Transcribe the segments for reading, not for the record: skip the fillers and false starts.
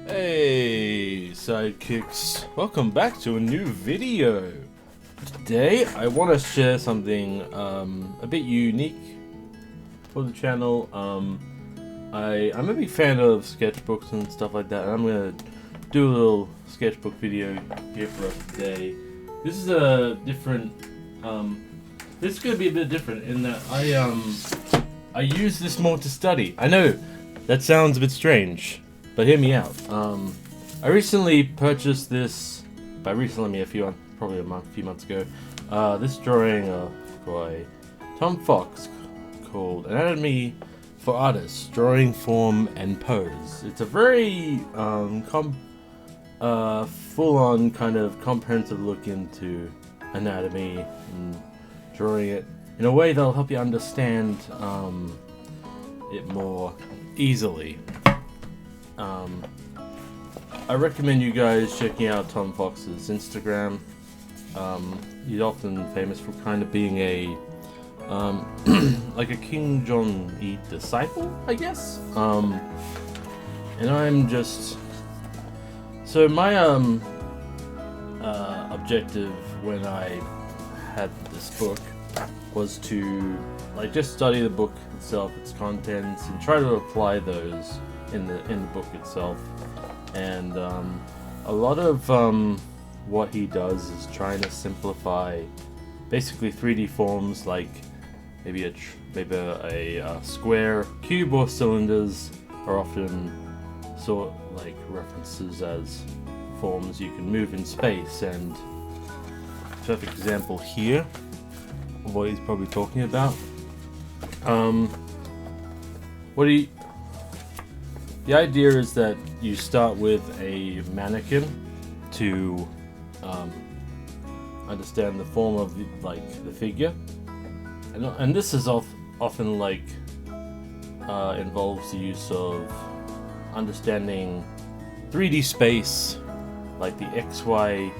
Hey sidekicks, welcome back to a new video. Today I want to share something a bit unique for the channel. I'm a big fan of sketchbooks and stuff like that, and I'm going to do a little sketchbook video here for us today. This is a different, this is going to be a bit different in that I use this more to study. I know that sounds a bit strange, but hear me out. I recently purchased this, by recently I mean probably a few months ago, this drawing by Tom Fox called Anatomy for Artists, Drawing Form and Pose. It's a very full-on kind of comprehensive look into anatomy and drawing it in a way that'll help you understand it more easily. I recommend you guys checking out Tom Fox's Instagram. He's often famous for kind of being a like a King John E disciple, I guess. And I'm just so my objective when I had this book was to just study the book itself, its contents, and try to apply those in the book itself. And a lot of what he does is trying to simplify basically 3D forms, like maybe a square, cube, or cylinders are often references as forms you can move in space. And perfect example here of what he's probably talking about. The idea is that you start with a mannequin to understand the form of the figure, and this is often involves the use of understanding 3D space, like the XYZ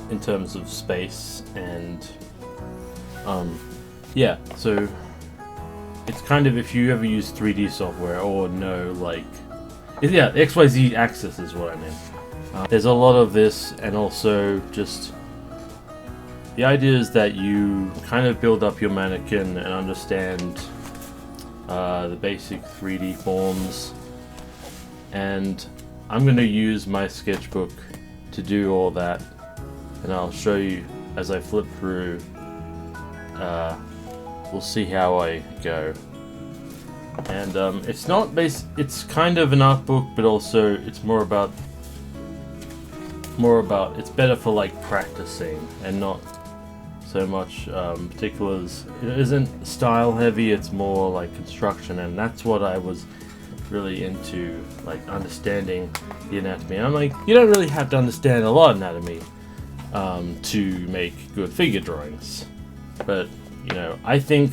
in terms of space. And yeah, so it's kind of, if you ever use 3D software or know, the XYZ axis is what I mean. There's a lot of this, and also just the idea is that you kind of build up your mannequin and understand the basic 3D forms, and I'm going to use my sketchbook to do all that, and I'll show you as I flip through. We'll see how I go. And it's kind of an art book, but also it's more about it's better for practicing and not so much particulars. It isn't style heavy, it's more construction, and that's what I was really into, understanding the anatomy. And I'm you don't really have to understand a lot of anatomy to make good figure drawings, but I think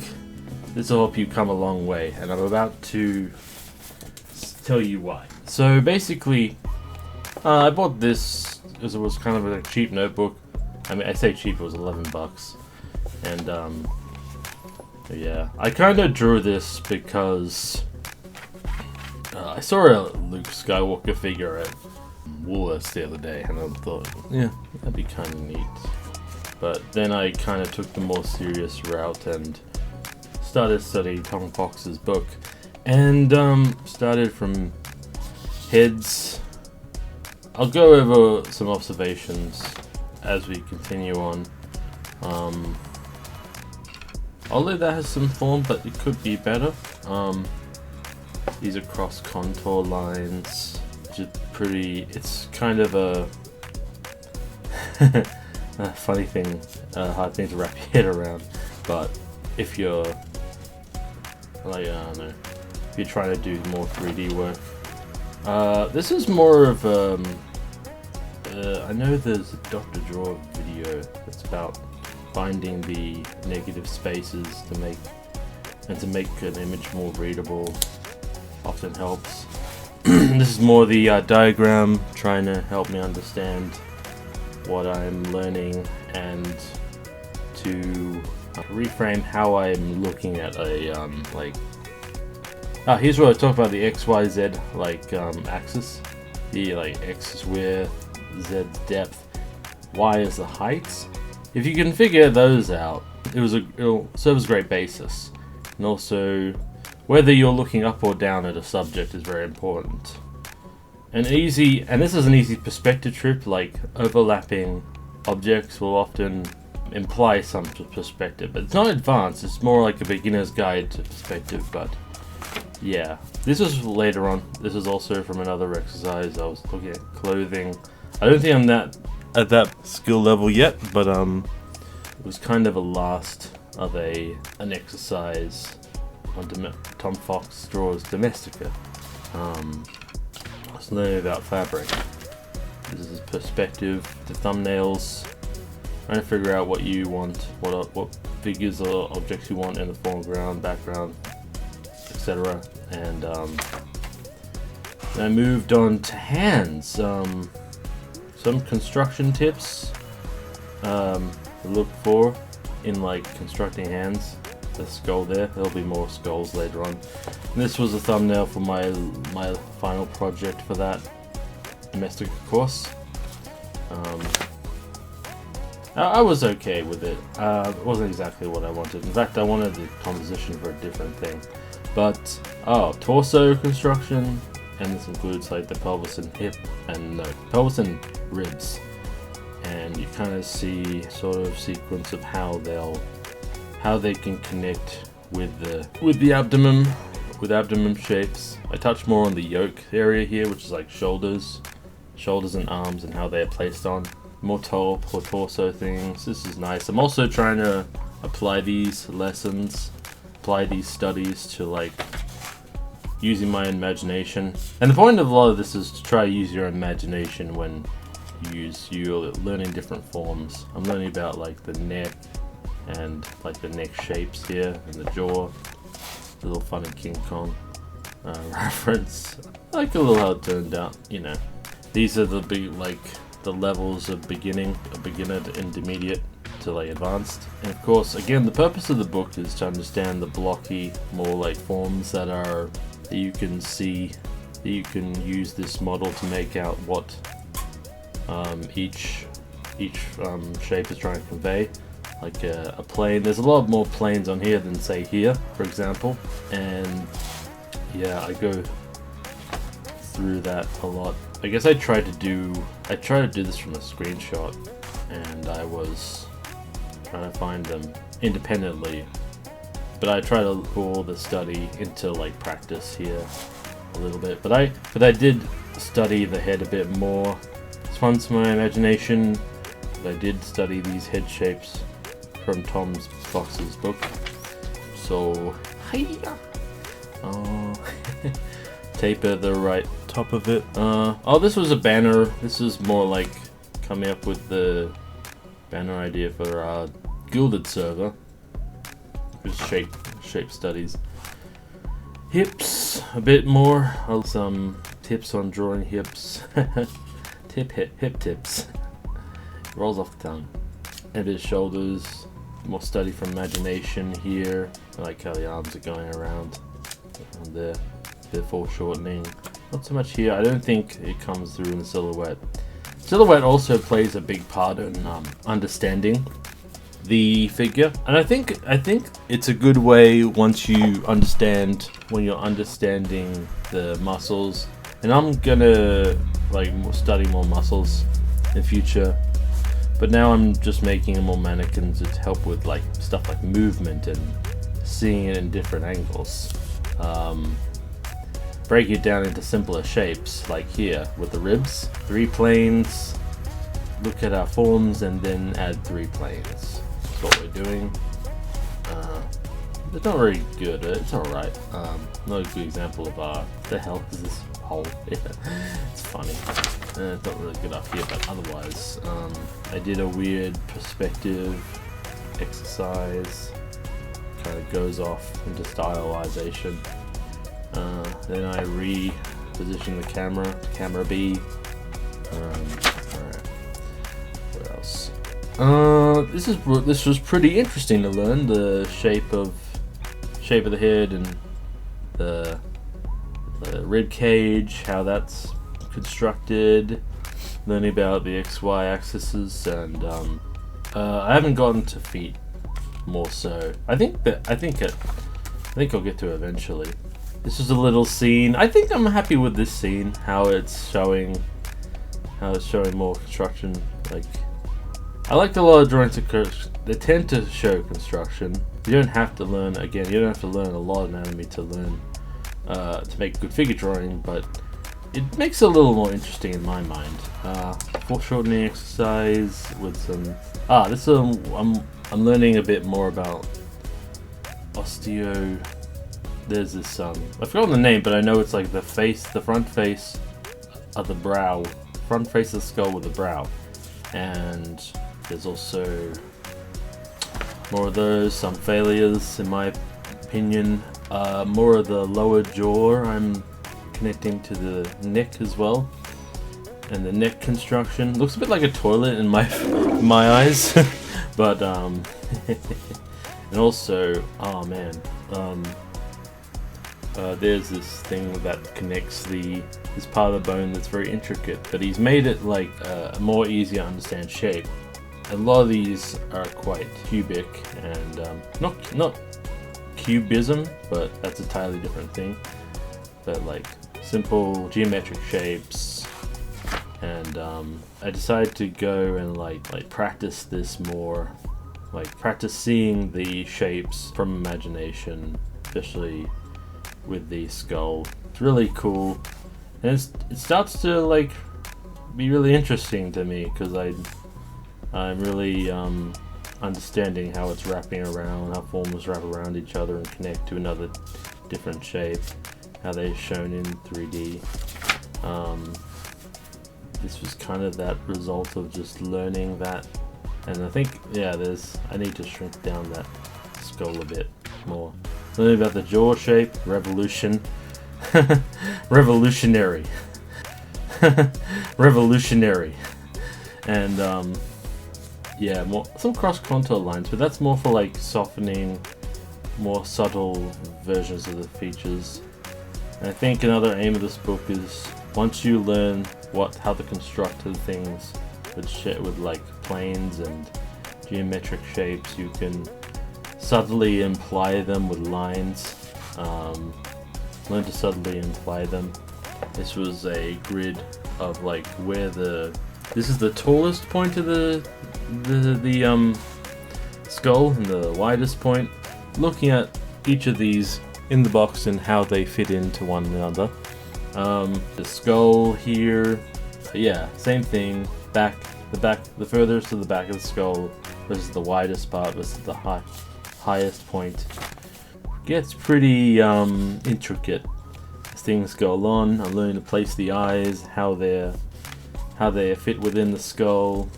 this will help you come a long way, and I'm about to tell you why. So basically, I bought this because it was kind of a cheap notebook. I mean, I say cheap, it was $11, and yeah, I kind of drew this because I saw a Luke Skywalker figure at Woolworths the other day, and I thought, yeah, that'd be kind of neat. But then I kind of took the more serious route and started studying Tom Fox's book, and started from heads. I'll go over some observations as we continue on. Although that has some form, but it could be better. These are cross contour lines, which is pretty. It's kind of a a funny thing, hard thing to wrap your head around, but if you're I don't know, if you're trying to do more 3D work, this is more of I know there's a Dr. Draw video that's about finding the negative spaces to make an image more readable. Often helps. This is more the diagram, trying to help me understand what I'm learning and to reframe how I'm looking at a here's where I talk about the XYZ axis. The X is width, Z is depth, Y is the height. If you can figure those out, it'll serve as a great basis. And also, whether you're looking up or down at a subject is very important. And this is an easy perspective trip, like overlapping objects will often imply some perspective, but it's not advanced, it's more like a beginner's guide to perspective. But yeah, this was later on. This is also from another exercise. I was looking at clothing. I don't think I'm at that skill level yet, but it was kind of a last of an exercise on Tom Fox draws Domestica. I was learning about fabric. This is perspective, the thumbnails, trying to figure out what you want, what figures or objects you want in the foreground, background, etc. And then I moved on to hands. Some construction tips to look for in constructing hands. The skull there. There'll be more skulls later on. And this was a thumbnail for my final project for that Domestica course. I was okay with it. It wasn't exactly what I wanted. In fact, I wanted the composition for a different thing. But torso construction, and this includes the pelvis and hip and pelvis and ribs. And you kind of see sort of sequence of how they can connect with the abdomen, with abdomen shapes. I touch more on the yoke area here, which is shoulders and arms and how they're placed on. More torso things. This is nice. I'm also trying to apply these lessons, apply these studies to using my imagination. And the point of a lot of this is to try to use your imagination when you're learning different forms. I'm learning about the neck and the neck shapes here and the jaw. A little funny King Kong reference. I like a little how it turned out, you know. These are the big the levels of beginner to intermediate to advanced. And of course, again, the purpose of the book is to understand the blocky, more forms that you can see, that you can use this model to make out what each shape is trying to convey. A plane. There's a lot more planes on here than say here, for example. And yeah, I go through that a lot. I guess I tried to do this from a screenshot, and I was trying to find them independently. But I try to pull the study into practice here a little bit. But I did study the head a bit more. It's fun to my imagination. But I did study these head shapes from Tom Fox's book. So, hiya! Taper the right top of it. This was a banner. This is more coming up with the banner idea for our Gilded server. Just shape studies. Hips, a bit more. Some tips on drawing hips. Hip tips. Rolls off the tongue. And his shoulders. More study from imagination here. I like how the arms are going around there. A bit foreshortening. Not so much here. I don't think it comes through in the silhouette. Silhouette also plays a big part in understanding the figure, and I think it's a good way once you understand, when you're understanding the muscles. And I'm gonna study more muscles in future. But now I'm just making more mannequins to help with stuff like movement and seeing it in different angles. Break it down into simpler shapes, like here with the ribs. 3 planes, look at our forms and then add 3 planes. That's what we're doing. It's not very good, it's alright. Not a good example of the hell is this hole? Yeah, it's funny. It's not really good up here, but otherwise, I did a weird perspective exercise. Kind of goes off into stylization. Then I reposition the camera B. Alright. What else? This was pretty interesting to learn the shape of the head and the rib cage, how that's constructed. Learning about the XY axes, and I haven't gotten to feet more so. I think I'll get to it eventually. This is a little scene. I think I'm happy with this scene. How it's showing more construction. Like, I liked a lot of drawings they tend to show construction. You don't have to learn, again, you don't have to learn a lot of anatomy to learn to make good figure drawing, but it makes it a little more interesting in my mind. Foreshortening exercise with some this I'm learning a bit more about osteo. There's this I've forgotten the name, but I know it's like the front face of the brow, front face of the skull with the brow, and there's also more of those, some failures in my opinion. More of the lower jaw I'm connecting to the neck as well, and the neck construction looks a bit like a toilet in my eyes. But and also, oh man, there's this thing that connects this part of the bone that's very intricate, but he's made it like a more easy to understand shape. A lot of these are quite cubic and not cubism, but that's a entirely different thing. But like simple geometric shapes, and I decided to go and like practice this more, like practice seeing the shapes from imagination, especially with the skull. It's really cool, and it starts to like be really interesting to me because I'm really understanding how it's wrapping around, how forms wrap around each other and connect to another different shape, how they're shown in 3D. This was kind of that result of just learning that, and I think, yeah, I need to shrink down that skull a bit more. Learning about the jaw shape, revolutionary. Revolutionary. And yeah, some cross contour lines, but that's more for like softening more subtle versions of the features. And I think another aim of this book is once you learn how to construct the things with like planes and geometric shapes, you can subtly imply them with lines. Learn to subtly imply them. This was a grid of like where this is the tallest point of the skull and the widest point. Looking at each of these in the box and how they fit into one another. The skull here, yeah, same thing. The furthest to the back of the skull versus the widest part versus the highest point. Gets pretty intricate as things go along. I'm learning to place the eyes, how they fit within the skull.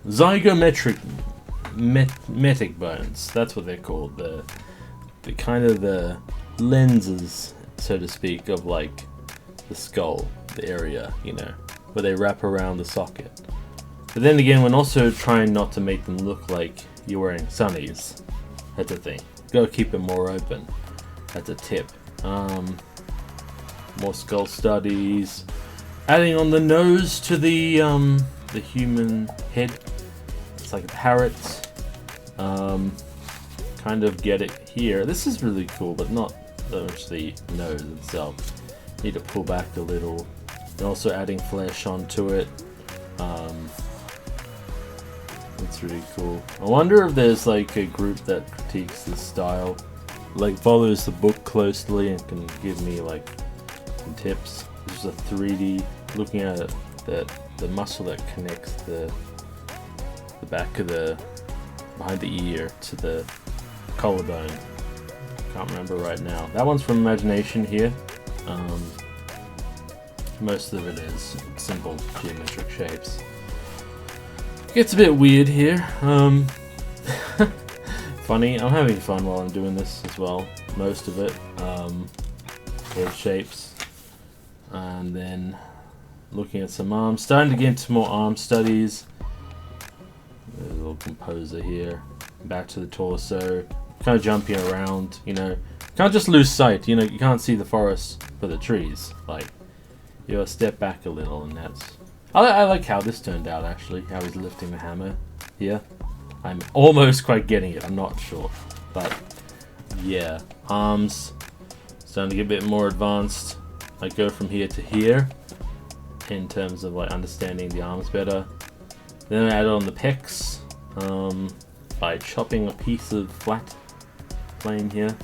Zygometric bones, that's what they're called. The kind of the lenses, so to speak, of like the skull, the area, you know, where they wrap around the socket. But then again, when also trying not to make them look like you're wearing sunnies. That's a thing. Gotta keep it more open. That's a tip. More skull studies. Adding on the nose to the human head. It's like a parrot. Kind of get it here. This is really cool, but not so much the nose itself. Need to pull back a little. And also adding flesh onto it. It's really cool. I wonder if there's like a group that critiques this style, like follows the book closely and can give me like some tips. This is a 3D, looking at the muscle that connects the back of behind the ear to the collarbone. Can't remember right now. That one's from imagination here. Most of it is simple geometric shapes. Gets a bit weird here. Funny, I'm having fun while I'm doing this as well. Most of it. Head shapes. And then looking at some arms. Starting to get into more arm studies. There's a little composer here. Back to the torso. Kind of jumping around, you know. Can't just lose sight, you know, you can't see the forest for the trees. Like, you gotta step back a little, and that's... I like how this turned out, actually. How he's lifting the hammer here. I'm almost quite getting it, I'm not sure. But, yeah. Arms. Starting to get a bit more advanced. I go from here to here. In terms of, like, understanding the arms better. Then I add on the pecs. By chopping a piece of flat plane here.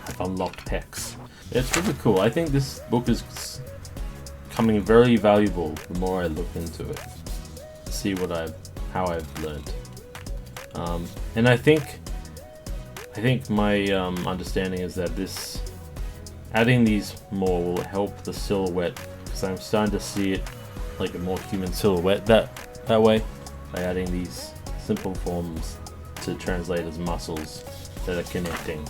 I've unlocked pecs. It's really cool. I think this book is becoming very valuable the more I look into it. To see how I've learned. And I think my understanding is that this adding these more will help the silhouette, because I'm starting to see it like a more human silhouette that way, by adding these simple forms to translate as muscles that are connecting.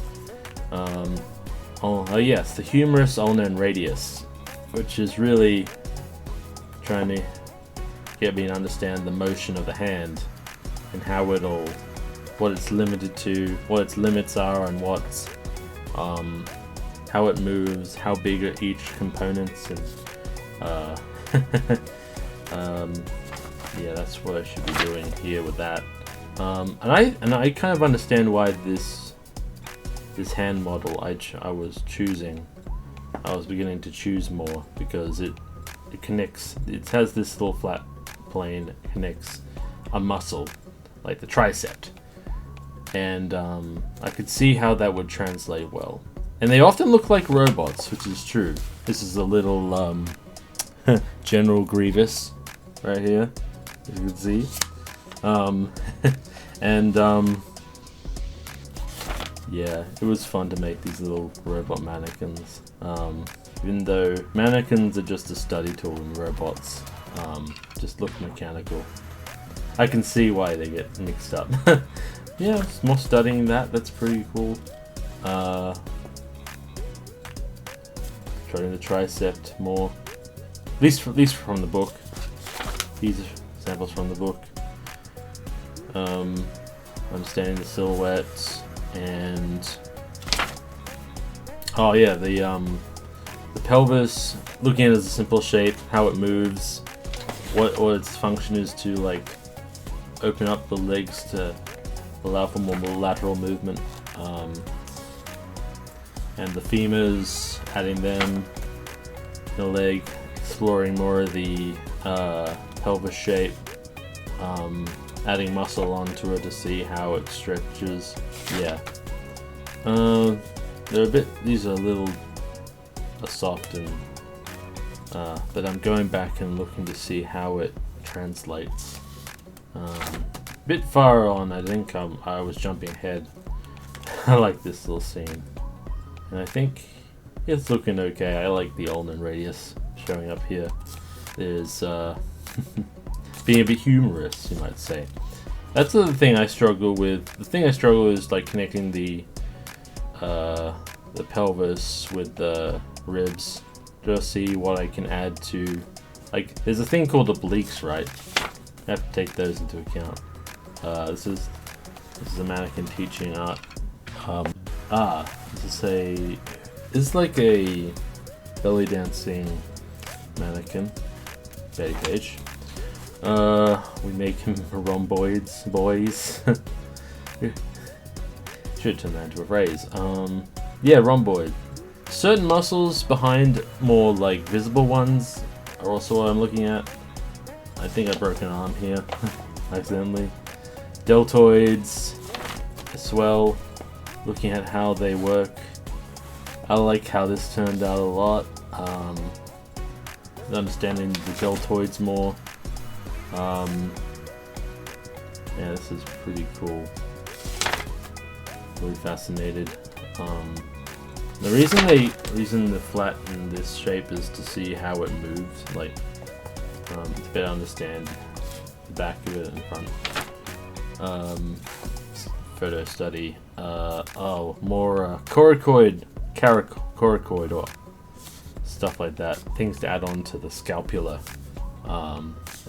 Oh yes, the humerus, ulna, and radius, which is really trying to get me to understand the motion of the hand and how what it's limited to, what its limits are, and how it moves, how big are each components, and yeah, that's what I should be doing here with that. And I kind of understand why this hand model I was beginning to choose more, because it connects, it has this little flat plane, connects a muscle like the tricep, and I could see how that would translate well. And they often look like robots, which is true. This is a little General Grievous right here, as you can see. Yeah, it was fun to make these little robot mannequins. Even though mannequins are just a study tool and robots just look mechanical. I can see why they get mixed up. Yeah, it's more studying that's pretty cool. Trying the tricep more. At least from the book. These are samples from the book. Understanding the silhouettes, and oh yeah, the pelvis, looking at it as a simple shape, how it moves, what its function is to like open up the legs to allow for more lateral movement, and the femurs, adding them in the leg, exploring more of the pelvis shape, adding muscle onto it to see how it stretches. Yeah, they're these are a little soft, and but I'm going back and looking to see how it translates. Bit far on, I think I was jumping ahead. I like this little scene, and I think it's looking okay. I like the ulnar radius showing up here. There's being a bit humorous, you might say. That's the thing I struggle with. The thing I struggle with is like connecting the pelvis with the ribs. Just see what I can add to, like, there's a thing called obliques, right? I have to take those into account. This is a mannequin teaching art. This is like a belly dancing mannequin. Betty Page. We make him rhomboids, boys. Should turn that into a phrase. Yeah, rhomboid. Certain muscles behind more like visible ones are also what I'm looking at. I think I broke an arm here, accidentally. Deltoids as well. Looking at how they work. I like how this turned out a lot. Understanding the deltoids more. Yeah, this is pretty cool. Really fascinated. The reason the flat in this shape is to see how it moves, like to better understand the back of it and front. Photo study. More coracoid, or stuff like that. Things to add on to the scapula. I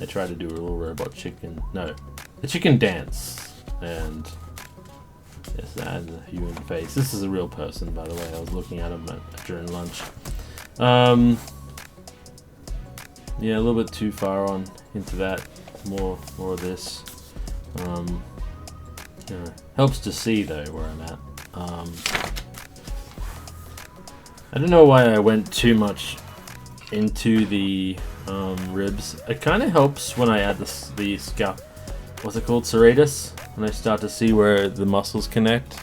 tried to do a little robot chicken. No, the chicken dance, and yes, that has a human face. This is a real person, by the way. I was looking at him during lunch. Yeah, a little bit too far on into that. More of this. Helps to see though where I'm at. I don't know why I went too much into the ribs. It kind of helps when I add the scalp. What's it called? Serratus. When I start to see where the muscles connect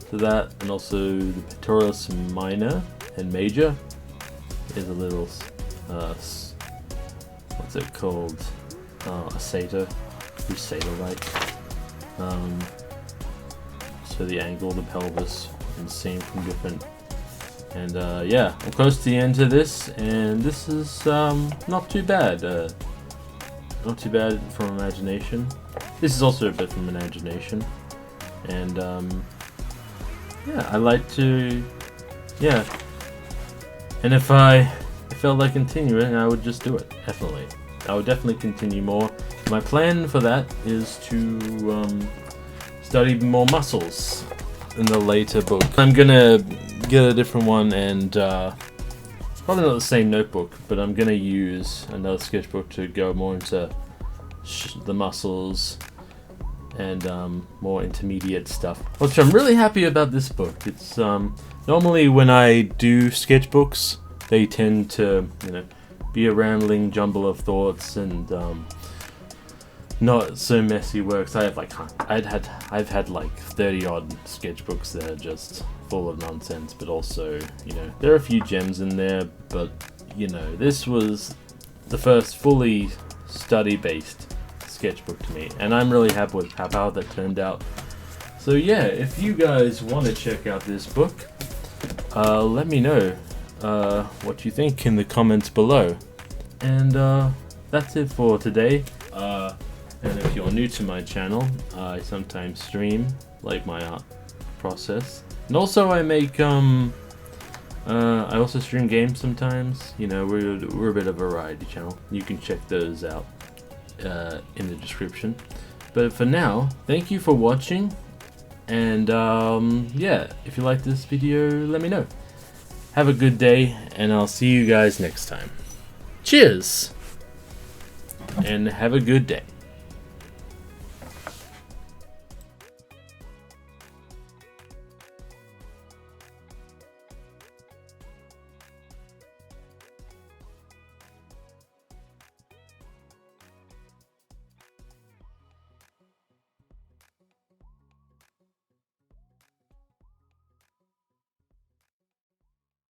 to that, and also the pectoralis minor and major is a little what's it called? A satyr, like. So the angle, the pelvis, and seen from different. And yeah, I'm close to the end of this, and this is not too bad. Not too bad from imagination. This is also a bit from imagination, and yeah, I like to, yeah. And if I felt like continuing, I would just do it. Definitely, I would definitely continue more. My plan for that is to study more muscles in the later book. I'm gonna get a different one, and probably not the same notebook, but I'm gonna use another sketchbook to go more into the muscles and more intermediate stuff. Which I'm really happy about this book. It's normally when I do sketchbooks, they tend to, you know, be a rambling jumble of thoughts and not so messy works. I have like I've had like 30 odd sketchbooks that are just full of nonsense, but also, you know, there are a few gems in there, but you know, this was the first fully study-based sketchbook to me, and I'm really happy with how that turned out. So yeah, if you guys want to check out this book, let me know what you think in the comments below. And that's it for today. And if you're new to my channel, I sometimes stream like my art process, and also I make I also stream games sometimes. You know, we're a bit of a variety channel. You can check those out in the description. But for now, thank you for watching, and yeah, if you like this video, let me know. Have a good day, and I'll see you guys next time. Cheers, and have a good day.